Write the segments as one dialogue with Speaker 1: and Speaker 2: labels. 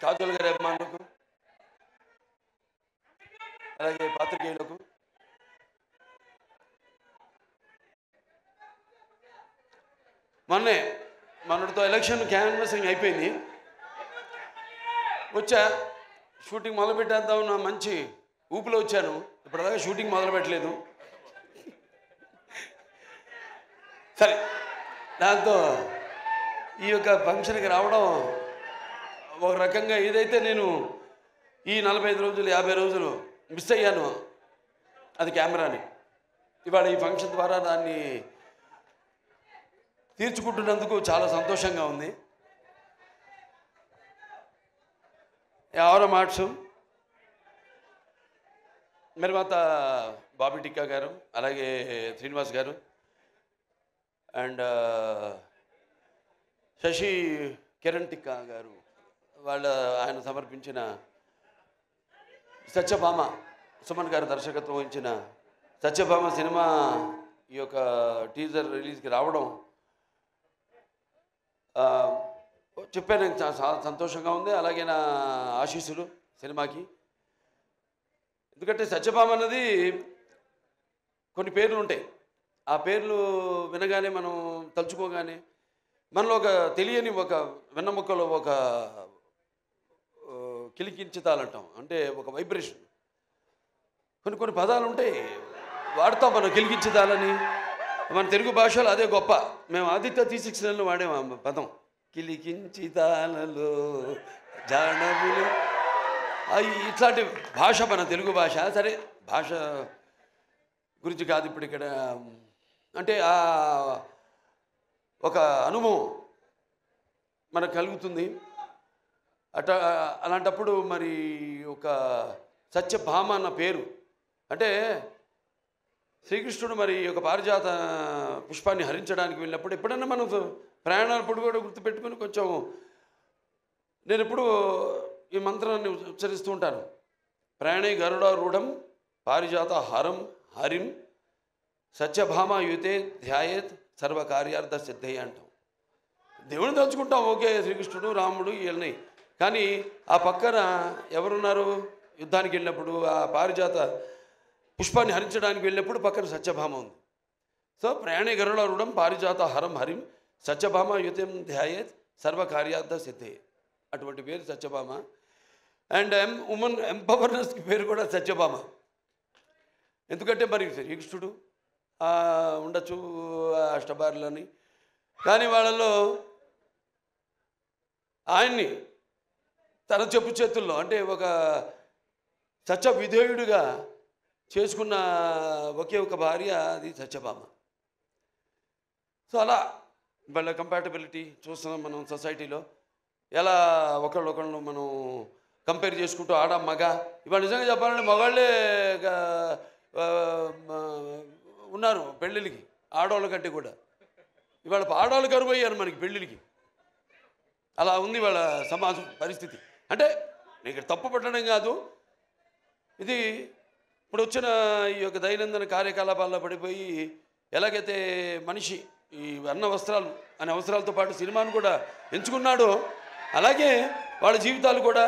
Speaker 1: కాజల్ గారి అభిమానులకు, అలాగే పాత్రికేయులకు, మొన్నటితో ఎలక్షన్ క్యాన్వాసింగ్ అయిపోయింది. వచ్చా షూటింగ్ మొదలు పెట్టేద్దామన్న మంచి ఊపిలో వచ్చాను. ఇప్పటిదాకా షూటింగ్ మొదలు పెట్టలేదు. సరే, దాంతో ఈ యొక్క ఫంక్షన్కి రావడం ఒక రకంగా ఏదైతే నేను ఈ 45 రోజులు 50 రోజులు మిస్ అయ్యాను అది కెమెరాని, ఇవాళ ఈ ఫంక్షన్ ద్వారా దాన్ని తీర్చుకుంటున్నందుకు చాలా సంతోషంగా ఉంది. ఎవరో మార్చు నిర్మాత బాబీ టిక్కా గారు, అలాగే శ్రీనివాస్ గారు అండ్ శశి కిరణ్ టిక్కా గారు, ఆయన సమర్పించిన సత్యభామ, సుమన్ గారు దర్శకత్వం వహించిన సత్యభామ సినిమా ఈ యొక్క టీజర్ రిలీజ్కి రావడం చెప్పాను, చాలా సంతోషంగా ఉంది. అలాగే నా ఆశీస్సులు సినిమాకి. ఎందుకంటే సత్యభామ అన్నది కొన్ని పేర్లు ఉంటాయి. ఆ పేర్లు వినగానే మనం తలుచుకోగానే మనలో ఒక తెలియని ఒక వెన్నముక్కలో ఒక కిలికించుతాలంటాం, అంటే ఒక వైబ్రేషన్. కొన్ని పదాలు ఉంటాయి వాడతాం మనం, కిలికించుతాలని. మన తెలుగు భాషలో అదే గొప్ప. మేము ఆదిత్య 369లో వాడేము ఆ పదం, కిలికించితాలలో జానవులు. ఇట్లాంటి భాష మన తెలుగు భాష. సరే, భాష గురించి కాదు ఇప్పుడు ఇక్కడ. అంటే ఒక అనుభవం మనకు కలుగుతుంది. అలాంటప్పుడు మరి ఒక సత్యభామ అన్న పేరు, అంటే శ్రీకృష్ణుడు మరి ఒక పారిజాత పుష్పాన్ని హరించడానికి వెళ్ళినప్పుడు ఎప్పుడన్నా మనం ప్రయాణాలప్పుడు కూడా గుర్తుపెట్టుకుని కొంచెం, నేను ఎప్పుడు ఈ మంత్రాన్ని ఉచ్చరిస్తూ ఉంటాను. ప్రయాణే గరుడారూఢం పారిజాత హరం హరిం సత్యభామ యుతే ధ్యాయేత్ సర్వకార్యార్థ సిద్ధయ్య అంటాం. దేవుని తలుచుకుంటాం, ఓకే, శ్రీకృష్ణుడు రాముడు వీళ్ళని. కానీ ఆ పక్కన ఎవరున్నారు? యుద్ధానికి వెళ్ళినప్పుడు ఆ పారిజాత పుష్పాన్ని హరించడానికి వెళ్ళినప్పుడు పక్కన సత్యభామ ఉంది. సో ప్రయాణే గరుడారూఢం పారిజాత హరం హరిం సత్యభామ యుతం ధ్యాయేత్ సర్వకార్యార్థ సిద్ధయ్య. అటువంటి పేరు సత్యభామ. అండ్ ఉమెన్ ఎంపవర్నెస్కి పేరు కూడా సత్యభామ. ఎందుకంటే మరి శ్రీకృష్ణుడు ఉండొచ్చు అష్టభార్యలని, కానీ వాళ్ళలో ఆయన్ని తన చెప్పు చేతుల్లో, అంటే ఒక సత్య విధేయుడిగా చేసుకున్న ఒకే ఒక భార్య, అది సత్యభామ. సో అలా వాళ్ళ కంపాటబిలిటీ చూస్తున్నాం మనం సొసైటీలో. ఎలా ఒకళ్ళొకళ్ళు మనం కంపేర్ చేసుకుంటూ ఆడ మగ. ఇవాళ నిజంగా చెప్పాలంటే మగాళ్ళే ఉన్నారు పెళ్ళిళ్ళకి ఆడవాళ్ళ కంటే కూడా. ఇవాళ ఆడవాళ్ళు కరువు అయ్యారు మనకి పెళ్ళిళ్ళకి. అలా ఉంది వాళ్ళ సమాజం పరిస్థితి. అంటే నీకు తప్పు పట్టడం కాదు, ఇది ఇప్పుడు వచ్చిన ఈ యొక్క దైనందిన కార్యకలాపాల్లో పడిపోయి ఎలాగైతే మనిషి ఈ అన్న వస్త్రాలు అనే అవసరాలతో పాటు సినిమాను కూడా ఎంచుకున్నాడో, అలాగే వాళ్ళ జీవితాలు కూడా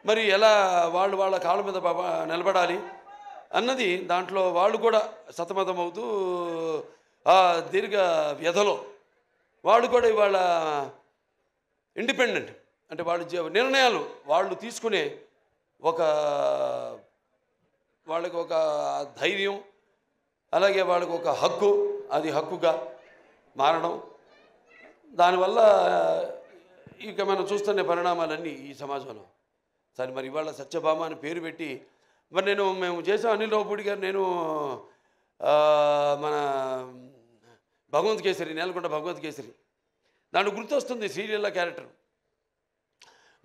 Speaker 1: మరి ఎలా వాళ్ళ కాళ్ళ మీద నిలబడాలి అన్నది దాంట్లో వాళ్ళు కూడా సతమతం అవుతూ ఆ దీర్ఘ వ్యధలో వాళ్ళు కూడా ఇవాళ ఇండిపెండెంట్, అంటే వాళ్ళ నిర్ణయాలు వాళ్ళు తీసుకునే వాళ్ళకి ఒక ధైర్యం, అలాగే వాళ్ళకి ఒక హక్కు, అది హక్కుగా మారడం. దానివల్ల ఇక మనం చూస్తున్న పరిణామాలన్నీ ఈ సమాజంలో. సరే, మరి ఇవాళ సత్యభామ అని పేరు పెట్టి మరి మేము చేసాం. అనిల్ రావుపూడి గారు, నేను మన భగవంత్ కేసరి, నేలకొండ భగవంత్ కేసరి, దాంట్లో గుర్తొస్తుంది సీరియల్లో క్యారెక్టర్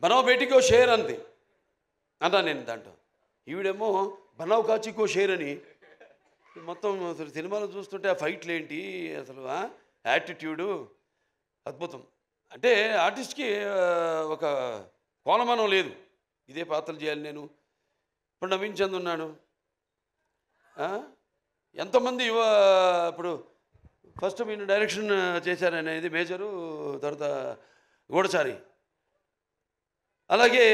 Speaker 1: బనావ్ బేటీకో షేర్ అంతే అన్నా నేను. దాంట్లో ఈవిడేమో బనావ్ కాచికో షేర్ అని. మొత్తం అసలు సినిమాలో చూస్తుంటే ఆ ఫైట్లు ఏంటి అసలు, యాటిట్యూడు అద్భుతం. అంటే ఆర్టిస్ట్కి ఒక కోలమానం లేదు, ఇదే పాత్రలు చేయాలి నేను. ఇప్పుడు నవీన్ చంద్ ఉన్నాడు, ఎంతోమంది ఇప్పుడు ఫస్ట్ మీరు డైరెక్షన్ చేశారనేది మేజరు, తర్వాత గూఢచారి. అలాగే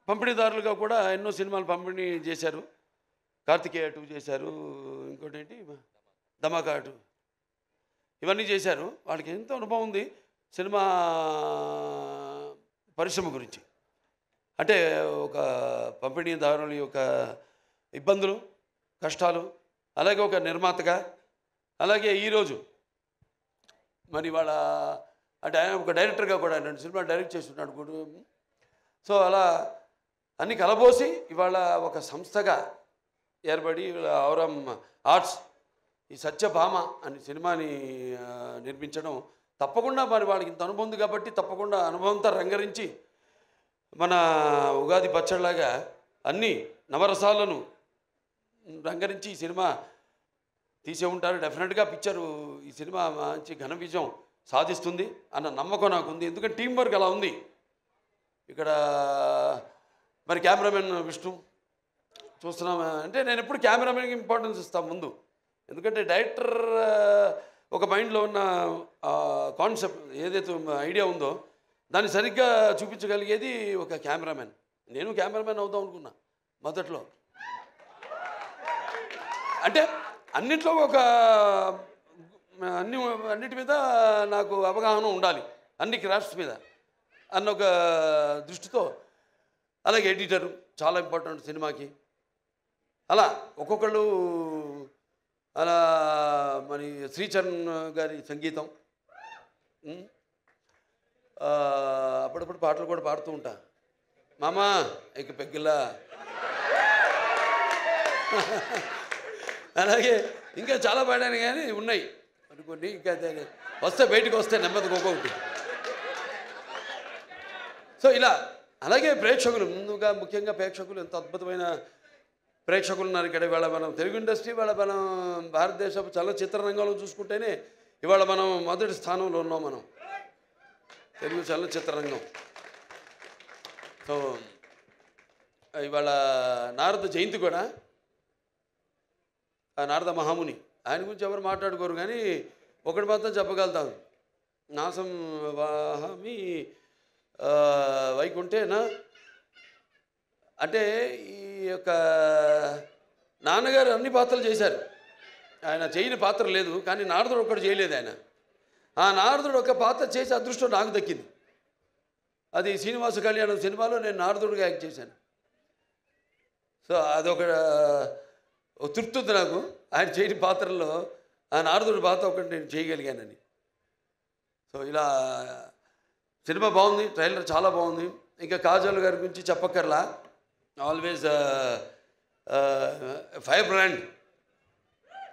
Speaker 1: పంపిణీదారులుగా కూడా ఎన్నో సినిమాలు పంపిణీ చేశారు. 'కార్తికేయ 2' చేశారు. ఇంకోటి ఏంటి 'ధమాకా 2' ఇవన్నీ చేశారు. వాళ్ళకి ఎంతో అనుభవం ఉంది సినిమా పరిశ్రమ గురించి. అంటే ఒక పంపిణీదారుల యొక్క ఇబ్బందులు, కష్టాలు, అలాగే ఒక నిర్మాతగా, అలాగే ఈరోజు మరి వాళ్ళ అంటే ఆయన ఒక డైరెక్టర్గా కూడా 2 సినిమాలు డైరెక్ట్ చేస్తున్నాడు కూడా. సో అలా అన్ని కలబోసి ఇవాళ ఒక సంస్థగా ఏర్పడి ఔరం ఆర్ట్స్ ఈ సత్యభామ అనే సినిమాని నిర్మించడం తప్పకుండా మరి వాళ్ళకి ఇంత అనుభవం ఉంది కాబట్టి తప్పకుండా అనుభవంతో రంగరించి మన ఉగాది పచ్చడిలాగా అన్ని నవరసాలను రంగరించి ఈ సినిమా తీసే ఉంటారు. డెఫినెట్గా పిక్చరు ఈ సినిమా మంచి ఘన విజయం సాధిస్తుంది అన్న నమ్మకం నాకుంది. ఎందుకంటే టీం వర్క్ అలా ఉంది. ఇక్కడ మరి కెమెరామెన్ విష్ణు చూస్తున్నాం అంటే నేను ఎప్పుడు కెమెరామెన్కి ఇంపార్టెన్స్ ఇస్తాను ముందు. ఎందుకంటే డైరెక్టర్ ఒక మైండ్లో ఉన్న కాన్సెప్ట్ ఏదైతే ఐడియా ఉందో దాన్ని సరిగ్గా చూపించగలిగేది ఒక కెమెరామెన్. నేను కెమెరామెన్ అవుదాం అనుకున్నా మొదట్లో. అంటే అన్నిట్లో ఒక అన్నిటి మీద నాకు అవగాహన ఉండాలి, అన్ని క్రాఫ్ట్స్ మీద అన్న ఒక దృష్టితో. అలాగే ఎడిటరు చాలా ఇంపార్టెంట్ సినిమాకి. అలా ఒక్కొక్కళ్ళు అలా మరి శ్రీచరణ్ గారి సంగీతం, అప్పుడప్పుడు పాటలు కూడా పాడుతూ ఉంటా. మామా ఇక పెగ్గిల్లా అలాగే ఇంకా చాలా పాడాను కానీ ఉన్నాయి కొన్ని ఇంకా వస్తే బయటకు వస్తే నెమ్మదిగా ఒక్కొక్కటి. సో ఇలా అలాగే ప్రేక్షకులు ముందుగా ముఖ్యంగా ప్రేక్షకులు ఎంత అద్భుతమైన ప్రేక్షకులు ఉన్నారు ఇక్కడ. ఇవాళ మనం తెలుగు ఇండస్ట్రీ, ఇవాళ మనం భారతదేశ చలనచిత్ర రంగంలో చూసుకుంటేనే ఇవాళ మనం మొదటి స్థానంలో ఉన్నాం మనం తెలుగు చలనచిత్ర రంగం. సో ఇవాళ నారద జయంతి కూడా, ఆ నారద మహాముని ఆయన గురించి ఎవరు మాట్లాడుకోరు కానీ ఒకటి మాత్రం చెప్పగలుగుతాను, నాసం వాహమి వైకుంఠేనా. అంటే ఈ యొక్క నాన్నగారు అన్ని పాత్రలు చేశారు, ఆయన చేయని పాత్ర లేదు. కానీ నారదుడు ఒక్కడు చేయలేదు ఆయన. ఆ నారదుడు ఒక పాత్ర చేసే అదృష్టం నాకు దక్కింది. అది శ్రీనివాస కళ్యాణం సినిమాలో నేను నారదుడిగా యాక్ట్ చేశాను. సో అదొక తృప్తి ఉంది నాకు, ఆయన చేయని పాత్రల్లో ఆ నారదుడి పాత్ర ఒకటి నేను చేయగలిగానని. సో ఇలా సినిమా బాగుంది, ట్రైలర్ చాలా బాగుంది. ఇంకా కాజల్ గారి గురించి చెప్పక్కర్లా, ఆల్వేస్ ఫైర్ బ్రాండ్.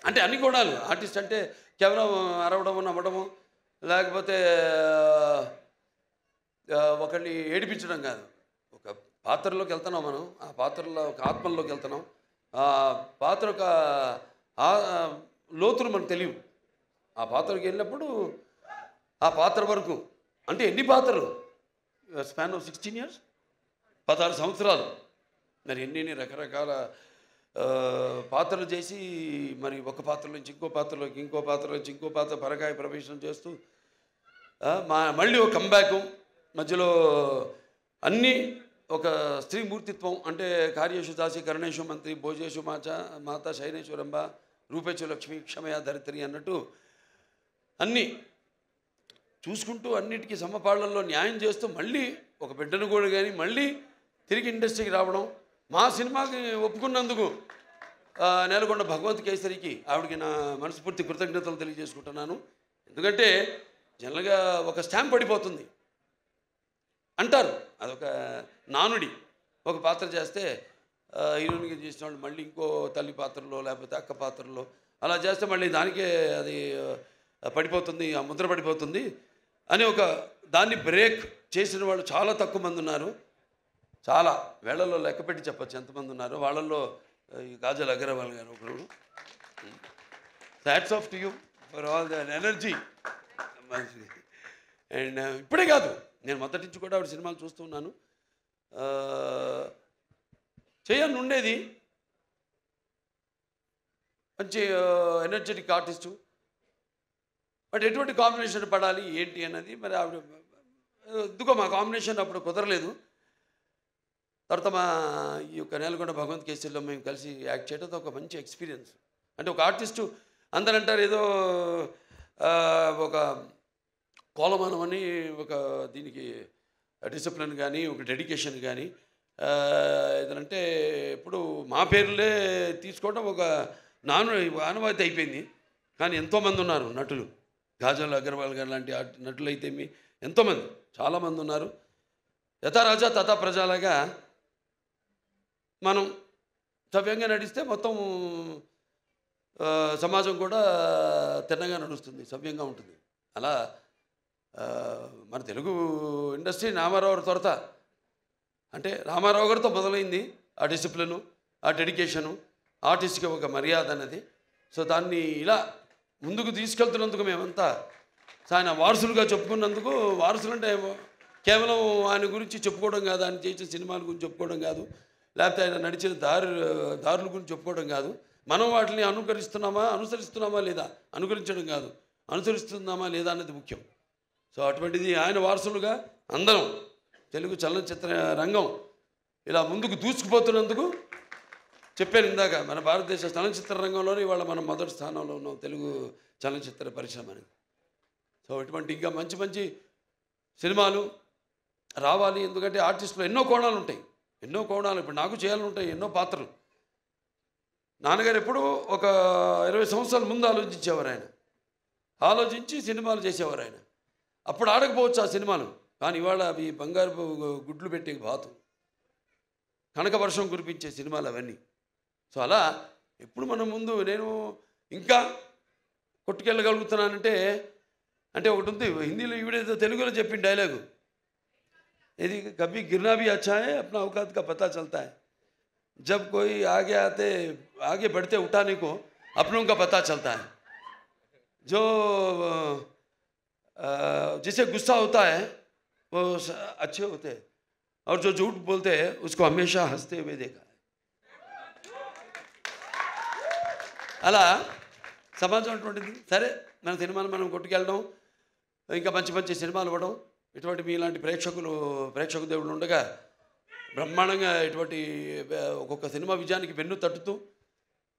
Speaker 1: అంటే అన్ని గుణాలు ఆర్టిస్ట్ అంటే కేవలం అరవడము నమ్మడము లేకపోతే ఒకరిని ఏడిపించడం కాదు. ఒక పాత్రలోకి వెళ్తున్నాం మనం, ఆ పాత్రలో ఒక ఆత్మల్లోకి వెళ్తున్నాం. ఆ పాత్ర ఒక లోతులు మనకు తెలియవు. ఆ పాత్రకి వెళ్ళినప్పుడు ఆ పాత్ర వరకు అంటే ఎన్ని పాత్రలు, స్పాన్ ఆఫ్ 16 years 16 సంవత్సరాలు మరి ఎన్ని రకరకాల పాత్రలు చేసి మరి ఒక పాత్ర నుంచి ఇంకో పాత్రలోకి, ఇంకో పాత్ర నుంచి ఇంకో పాత్ర పరకాయ ప్రవేశం చేస్తూ మళ్ళీ ఒక కంబ్యాక్ మధ్యలో అన్నీ ఒక స్త్రీ మూర్తిత్వం. అంటే కార్యేషు దాసి కరుణేషు మంత్రి భోజేషు మాత శైనేశ్వరంబ రూపేచు లక్ష్మి క్షమయ ధరిత్రి అన్నట్టు అన్నీ చూసుకుంటూ అన్నిటికీ సమపాళ్లలో న్యాయం చేస్తూ మళ్ళీ ఒక బిడ్డను కూడా కానీ మళ్ళీ తిరిగి ఇండస్ట్రీకి రావడం. మా సినిమాకి ఒప్పుకున్నందుకు నేలకొండ భగవంత్ కేసరికి ఆవిడకి నా మనస్ఫూర్తి కృతజ్ఞతలు తెలియజేసుకుంటున్నాను. ఎందుకంటే జనరల్గా ఒక స్టాంప్ పడిపోతుంది అంటారు, అదొక నానుడి. ఒక పాత్ర చేస్తే హీరోయిన్గా చేసిన వాళ్ళు మళ్ళీ ఇంకో తల్లి పాత్రలో లేకపోతే అక్క పాత్రలో అలా చేస్తే మళ్ళీ దానికే అది పడిపోతుంది, ఆ ముద్ర పడిపోతుంది అని ఒక దాన్ని బ్రేక్ చేసిన వాళ్ళు చాలా తక్కువ మంది ఉన్నారు. చాలా వేళల్లో లెక్కపెట్టి చెప్పచ్చు ఎంతమంది ఉన్నారు. వాళ్ళల్లో ఈ కాజల్ అగర్వాల్ గారు ఒకరు. Hats off to you for all the energy. And ఇప్పుడే కాదు, నేను మొదటి నుంచి కూడా ఆవిడ సినిమాలు చూస్తూ ఉన్నాను. చేయని ఉండేది, మంచి ఎనర్జెటిక్ ఆర్టిస్టు. బట్ ఎటువంటి కాంబినేషన్ పడాలి ఏంటి అన్నది మరి ఆవిడ ఎందుకో మా కాంబినేషన్ అప్పుడు కుదరలేదు. తర్వాత మా ఈ యొక్క నేలకొండ భగవంత్ కేసరిలో మేము కలిసి యాక్ట్ చేయడం ఒక మంచి ఎక్స్పీరియన్స్. అంటే ఒక ఆర్టిస్టు అందరూ అంటారు ఏదో ఒక కోలమానం అని ఒక దీనికి డిసిప్లిన్ కానీ ఒక డెడికేషన్ కానీ ఏదంటే ఇప్పుడు మా పేర్లే తీసుకోవడం ఒక ఆనవాయితీ అయిపోయింది. కానీ ఎంతోమంది ఉన్నారు నటులు, కాజల్ అగర్వాల్ గారు లాంటి నటులు అయితే ఎంతోమంది చాలామంది ఉన్నారు. యథా రాజా తథా ప్రజలాగా మనం సవ్యంగా నడిస్తే మొత్తం సమాజం కూడా తిన్నగా నడుస్తుంది, సవ్యంగా ఉంటుంది. అలా మన తెలుగు ఇండస్ట్రీ రామారావు త్వరత అంటే రామారావు గారితో మొదలైంది ఆ డిసిప్లిను, ఆ డెడికేషను, ఆర్టిస్ట్కి ఒక మర్యాద అన్నది. సో దాన్ని ఇలా ముందుకు తీసుకెళ్తున్నందుకు మేమంతా ఆయన వారసులుగా చెప్పుకున్నందుకు, వారసులు అంటే కేవలం ఆయన గురించి చెప్పుకోవడం కాదు, ఆయన చేసిన సినిమాల గురించి చెప్పుకోవడం కాదు, లేకపోతే ఆయన నడిచిన దారుల గురించి చెప్పుకోవడం కాదు. మనం వాటిని అనుసరిస్తున్నామా లేదా, అనుకరించడం కాదు, అనుసరిస్తున్నామా లేదా అన్నది ముఖ్యం. సో అటువంటిది ఆయన వారసులుగా అందరం తెలుగు చలనచిత్ర రంగం ఇలా ముందుకు దూసుకుపోతున్నందుకు చెప్పాను ఇందాక, మన భారతదేశ చలనచిత్ర రంగంలోనే ఇవాళ మనం మొదటి స్థానంలో ఉన్నాం తెలుగు చలనచిత్ర పరిశ్రమ అనేది. సో ఇటువంటి ఇంకా మంచి మంచి సినిమాలు రావాలి. ఎందుకంటే ఆర్టిస్టులు ఎన్నో కోణాలు ఉంటాయి, ఎన్నో కోణాలు. ఇప్పుడు నాకు చేయాలని ఉంటాయి ఎన్నో పాత్రలు. నాన్నగారు ఎప్పుడు ఒక 20 సంవత్సరాల ముందు ఆలోచించేవారు. ఆయన ఆలోచించి సినిమాలు చేసేవారు. ఆయన అప్పుడు ఆడకపోవచ్చు ఆ సినిమాలు, కానీ ఇవాళ అవి బంగారు గుడ్లు పెట్టే బాతు, కనక వర్షం కురిపించే సినిమాలు అవన్నీ. సో అలా ఎప్పుడు మనం ముందు నేను ఇంకా కొట్టుకెళ్ళగలుగుతున్నానంటే అంటే ఒకటి ఉంది హిందీలో, ఈవిడేదో తెలుగులో చెప్పిన డైలాగు, ఇది కభీ గిర్నా భీ అచ్చా హై అప్నా औकात का पता चलता है, जब कोई आगे बढ़ते उठाने को अपनों का पता चलता है, जो जिसे गुस्सा होता है वो अच्छे होते हैं और जो झूठ बोलते हैं उसको हमेशा हंसते हुए देखा है. అలా సమాజం అటువంటిది. సరే మన సినిమాలు మనం కొట్టుకెళ్ళడం, ఇంకా మంచి మంచి సినిమాలు ఇవ్వడం, ఇటువంటి మీలాంటి ప్రేక్షక దేవుళ్ళు ఉండగా బ్రహ్మాండంగా ఇటువంటి ఒక్కొక్క సినిమా విజయానికి వెన్ను తట్టుతూ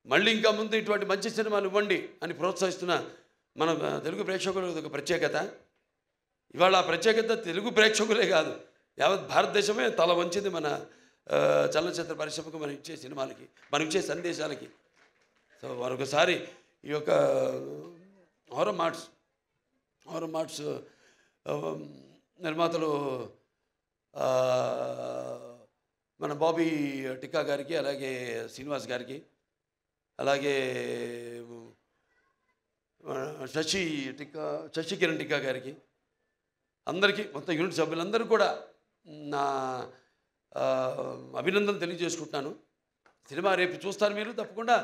Speaker 1: మళ్ళీ ఇంకా ముందు ఇటువంటి మంచి సినిమాలు ఇవ్వండి అని ప్రోత్సహిస్తున్న మన తెలుగు ప్రేక్షకులు ఒక ప్రత్యేకత. ఇవాళ ఆ ప్రత్యేకత తెలుగు ప్రేక్షకులే కాదు, యావత్ భారతదేశమే తల వంచింది మన చలనచిత్ర పరిశ్రమకు, మనం ఇచ్చే సినిమాలకి, మనం ఇచ్చే సందేశాలకి. సో మరొకసారి ఈ యొక్క హారర్ మార్ట్స్ నిర్మాతలు మన బాబీ టిక్కా గారికి, అలాగే శ్రీనివాస్ గారికి, అలాగే శశి కిరణ్ టిక్కా గారికి, అందరికీ మొత్తం యూనిట్ సభ్యులందరూ కూడా నా అభినందనలు తెలియజేసుకుంటున్నాను. సినిమా రేపు చూస్తారు మీరు తప్పకుండా.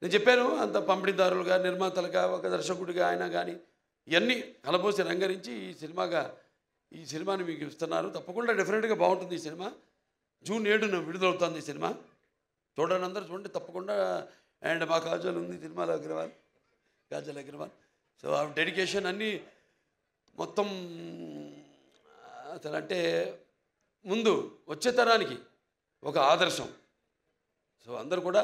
Speaker 1: నేను చెప్పాను అంత పంపిణీదారులుగా, నిర్మాతలుగా, ఒక దర్శకుడిగా ఆయన కానీ ఇవన్నీ కలబోసి రంగరించి ఈ సినిమాని మీకు ఇస్తున్నారు. తప్పకుండా డెఫినెట్గా బాగుంటుంది ఈ సినిమా. జూన్ 7న విడుదలవుతుంది ఈ సినిమా. చూడండి, అందరూ చూడండి తప్పకుండా. అండ్ మా కాజల్ ఉంది సినిమాలో, కాజల్ అగర్వాల్. సో ఆ డెడికేషన్ అన్నీ మొత్తం అసలు అంటే ముందు వచ్చే తరానికి ఒక ఆదర్శం. సో అందరూ కూడా